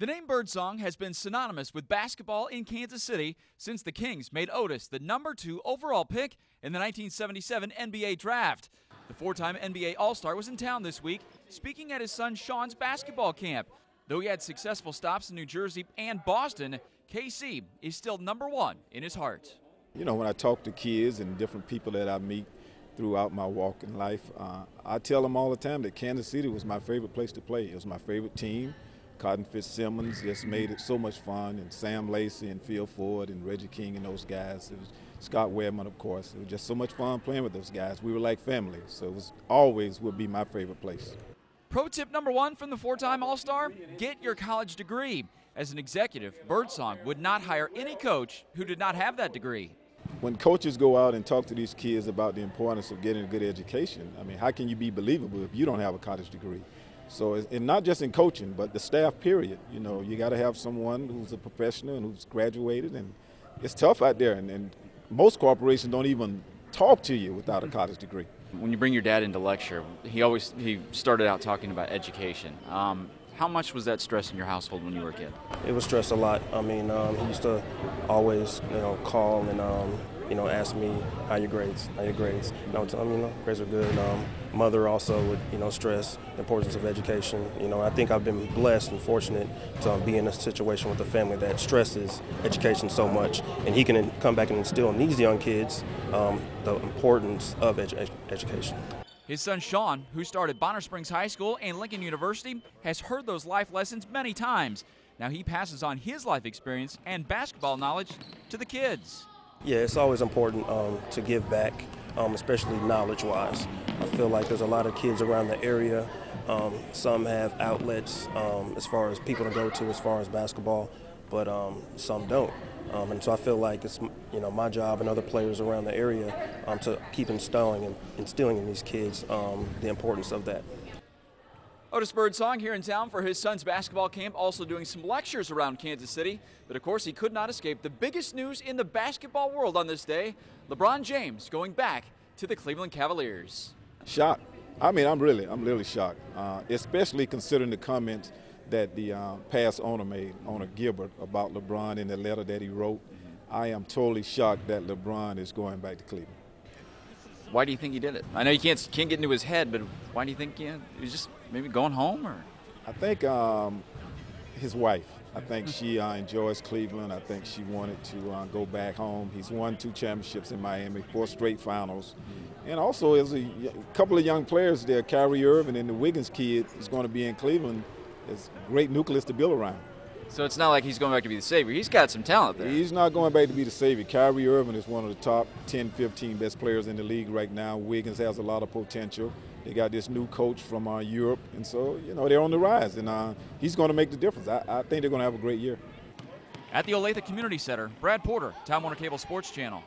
The name Birdsong has been synonymous with basketball in Kansas City since the Kings made Otis the #2 overall pick in the 1977 NBA draft. The four-time NBA All-Star was in town this week, speaking at his son Sean's basketball camp. Though he had successful stops in New Jersey and Boston, KC is still #1 in his heart. You know, when I talk to kids and different people that I meet throughout my walk in life, I tell them all the time that Kansas City was my favorite place to play. It was my favorite team. Cotton Fitzsimmons just made it so much fun, and Sam Lacey and Phil Ford and Reggie King and those guys. It was Scott Wedman, of course. It was just so much fun playing with those guys. We were like family, so it was always would be my favorite place. Pro tip #1 from the four-time All-Star: get your college degree. As an executive, Birdsong would not hire any coach who did not have that degree. When coaches go out and talk to these kids about the importance of getting a good education, I mean, how can you be believable if you don't have a college degree? So, and not just in coaching, but the staff period. You know, you got to have someone who's a professional and who's graduated, and it's tough out there. And most corporations don't even talk to you without a college degree. When you bring your dad into lecture, he started out talking about education. How much was that stress in your household when you were a kid? It was stressed a lot. I mean, he used to always, call and, ask me, how your grades? And I would tell him, grades are good. Mother also would, stress the importance of education. I think I've been blessed and fortunate to be in a situation with a family that stresses education so much. And he can come back and instill in these young kids the importance of education. His son Sean, who started Bonner Springs High School and Lincoln University, has heard those life lessons many times. Now he passes on his life experience and basketball knowledge to the kids. Yeah, it's always important to give back, especially knowledge-wise. I feel like there's a lot of kids around the area. Some have outlets as far as people to go to as far as basketball, but some don't. And so I feel like it's my job and other players around the area to keep instilling in these kids the importance of that. Otis Birdsong here in town for his son's basketball camp, also doing some lectures around Kansas City. But of course, he could not escape the biggest news in the basketball world on this day: LeBron James going back to the Cleveland Cavaliers. Shocked. I mean, I'm really shocked, especially considering the comments that the past owner made, Owner Gilbert, about LeBron in the letter that he wrote. I am totally shocked that LeBron is going back to Cleveland. Why do you think he did it? I know you can't get into his head, but why do you think he was just maybe going home? Or I think his wife. I think she enjoys Cleveland. I think she wanted to go back home. He's won 2 championships in Miami, 4 straight finals. And also, there's a couple of young players there. Kyrie Irving and the Wiggins kid is going to be in Cleveland. It's a great nucleus to build around. So it's not like he's going back to be the savior. He's got some talent there. He's not going back to be the savior. Kyrie Irving is one of the top 10, 15 best players in the league right now. Wiggins has a lot of potential. They got this new coach from Europe, and so, they're on the rise, and he's going to make the difference. I think they're going to have a great year. At the Olathe Community Center, Brad Porter, Time Warner Cable Sports Channel.